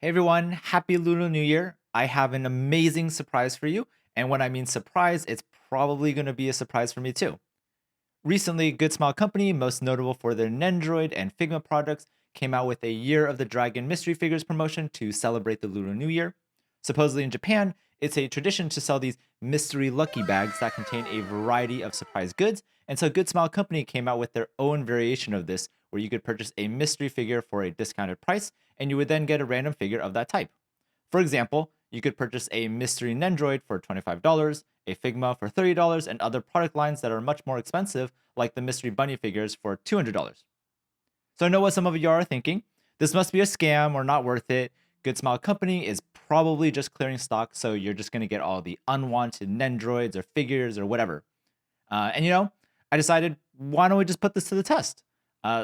Hey everyone, happy Lunar New Year. I have an amazing surprise for you. And when I mean surprise, it's probably going to be a surprise for me too. Recently, GoodSmileCompany, most notable for their Nendroid and Figma products, came out with a Year of the Dragon mystery figures promotion to celebrate the Lunar New Year. Supposedly in Japan, it's a tradition to sell these mystery lucky bags that contain a variety of surprise goods, and so Good Smile Company came out with their own variation of this, where you could purchase a mystery figure for a discounted price, and you would then get a random figure of that type. For example, you could purchase a Mystery Nendoroid for $25, a Figma for $30, and other product lines that are much more expensive, like the Mystery Bunny figures for $200. So I know what some of you are thinking. This must be a scam or not worth it. Good Smile Company is probably just clearing stock, so you're just going to get all the unwanted Nendroids or figures or whatever. I decided, why don't we just put this to the test?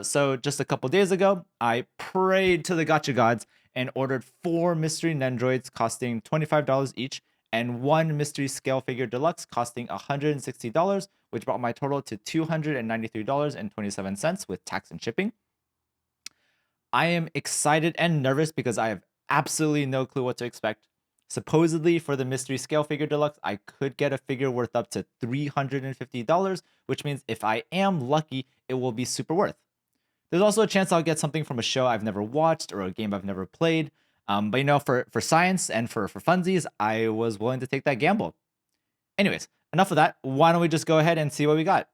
So just a couple days ago, I prayed to the gotcha gods and ordered 4 mystery Nendroids costing $25 each and 1 mystery scale figure deluxe costing $160, which brought my total to $293.27 with tax and shipping. I am excited and nervous because I have absolutely no clue what to expect. Supposedly, for the Mystery Scale Figure Deluxe, I could get a figure worth up to $350, which means if I am lucky, it will be super worth. There's also a chance I'll get something from a show I've never watched or a game I've never played. But for science and for funsies, I was willing to take that gamble. Anyways, enough of that. Why don't we just go ahead and see what we got?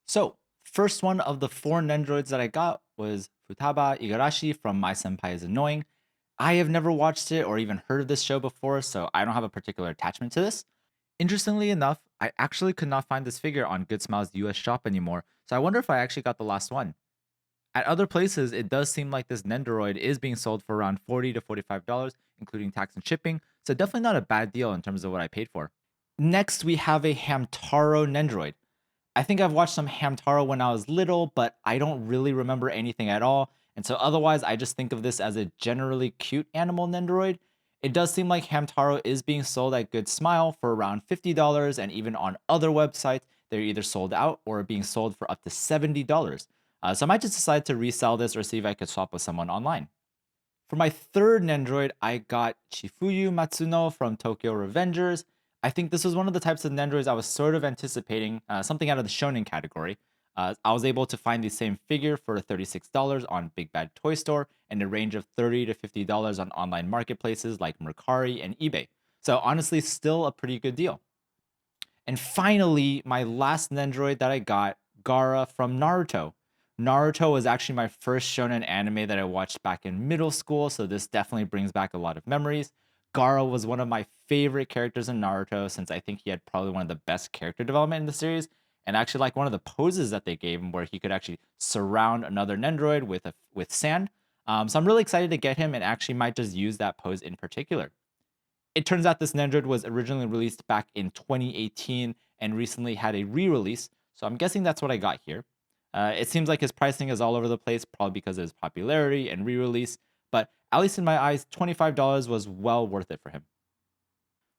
So, first one of the 4 Nendroids that I got was Futaba Igarashi from My Senpai is Annoying. I have never watched it or even heard of this show before, so I don't have a particular attachment to this. Interestingly enough, I actually could not find this figure on Good Smile's US shop anymore, so I wonder if I actually got the last one. At other places, it does seem like this Nendoroid is being sold for around $40 to $45, including tax and shipping, so definitely not a bad deal in terms of what I paid for. Next, we have a Hamtaro Nendroid. I think I've watched some Hamtaro when I was little, but I don't really remember anything at all. And so otherwise, I just think of this as a generally cute animal Nendoroid. It does seem like Hamtaro is being sold at Good Smile for around $50, and even on other websites, they're either sold out or being sold for up to $70. So I might just decide to resell this or see if I could swap with someone online. For my third Nendroid, I got Chifuyu Matsuno from Tokyo Revengers. I think this was one of the types of Nendroids I was sort of anticipating, something out of the shonen category. I was able to find the same figure for $36 on Big Bad Toy Store and a range of $30 to $50 on online marketplaces like Mercari and eBay. So honestly, still a pretty good deal. And finally, my last Nendroid that I got, Gara from Naruto. Naruto was actually my first shonen anime that I watched back in middle school, so this definitely brings back a lot of memories. Gara was one of my favorite characters in Naruto since I think he had probably one of the best character development in the series, and actually like one of the poses that they gave him where he could actually surround another Nendroid with sand. So I'm really excited to get him and actually might just use that pose in particular. It turns out this Nendroid was originally released back in 2018 and recently had a re-release, so I'm guessing that's what I got here. It seems like his pricing is all over the place, probably because of his popularity and re-release, but at least in my eyes, $25 was well worth it for him.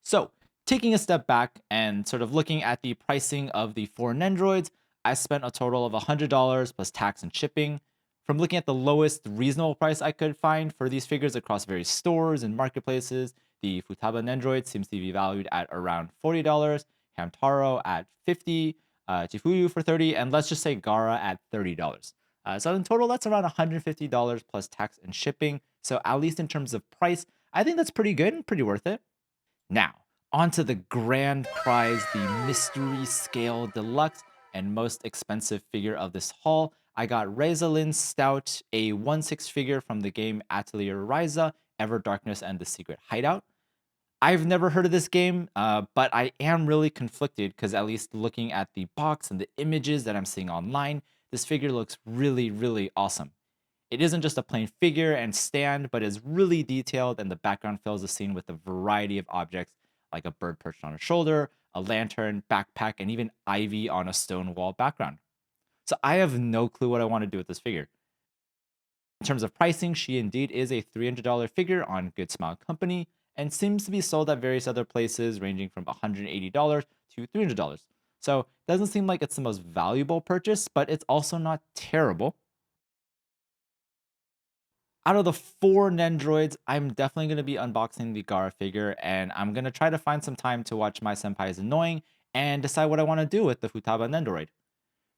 So, taking a step back and sort of looking at the pricing of the 4 Nendroids, I spent a total of $100 plus tax and shipping. From looking at the lowest reasonable price I could find for these figures across various stores and marketplaces, the Futaba Nendroid seems to be valued at around $40, Hamtaro at $50, Chifuyu for $30, and let's just say Gara at $30. So in total, that's around $150 plus tax and shipping. So at least in terms of price, I think that's pretty good and pretty worth it. Now, on to the grand prize, the Mystery Scale Deluxe and most expensive figure of this haul. I got Rosalind Stout, a 1/6 figure from the game Atelier Ryza, Ever Darkness and the Secret Hideout. I've never heard of this game, but I am really conflicted because at least looking at the box and the images that I'm seeing online, this figure looks really, really awesome. It isn't just a plain figure and stand, but is really detailed, and the background fills the scene with a variety of objects like a bird perched on a shoulder, a lantern, backpack, and even ivy on a stone wall background. So I have no clue what I want to do with this figure. In terms of pricing, she indeed is a $300 figure on GoodSmileCompany and seems to be sold at various other places ranging from $180 to $300. So it doesn't seem like it's the most valuable purchase, but it's also not terrible. Out of the four Nendroids, I'm definitely going to be unboxing the Gara figure, and I'm going to try to find some time to watch My Senpai is Annoying and decide what I want to do with the Futaba Nendoroid.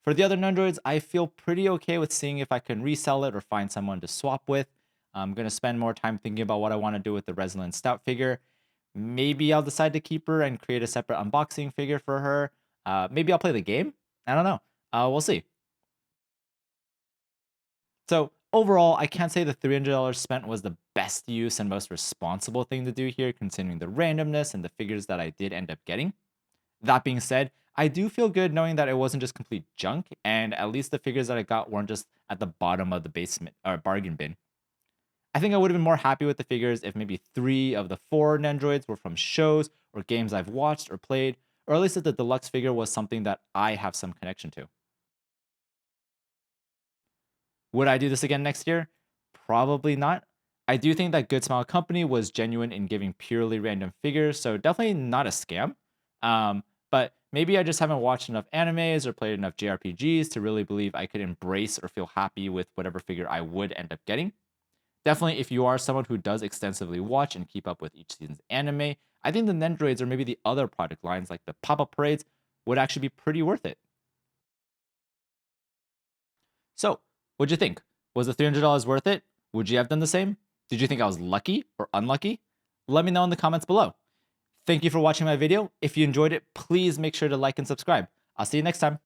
For the other Nendroids, I feel pretty okay with seeing if I can resell it or find someone to swap with. I'm going to spend more time thinking about what I want to do with the Resilient Stout figure. Maybe I'll decide to keep her and create a separate unboxing figure for her. Maybe I'll play the game. I don't know. We'll see. So overall, I can't say the $300 spent was the best use and most responsible thing to do here, considering the randomness and the figures that I did end up getting. That being said, I do feel good knowing that it wasn't just complete junk, and at least the figures that I got weren't just at the bottom of the basement or bargain bin. I think I would have been more happy with the figures if maybe 3 of the 4 Nendroids were from shows or games I've watched or played, or at least if the deluxe figure was something that I have some connection to. Would I do this again next year? Probably not. I do think that Good Smile Company was genuine in giving purely random figures, so definitely not a scam. But maybe I just haven't watched enough animes or played enough JRPGs to really believe I could embrace or feel happy with whatever figure I would end up getting. Definitely, if you are someone who does extensively watch and keep up with each season's anime, I think the Nendroids or maybe the other product lines like the pop up parades would actually be pretty worth it. So, what'd you think? Was the $300 worth it? Would you have done the same? Did you think I was lucky or unlucky? Let me know in the comments below. Thank you for watching my video. If you enjoyed it, please make sure to like and subscribe. I'll see you next time.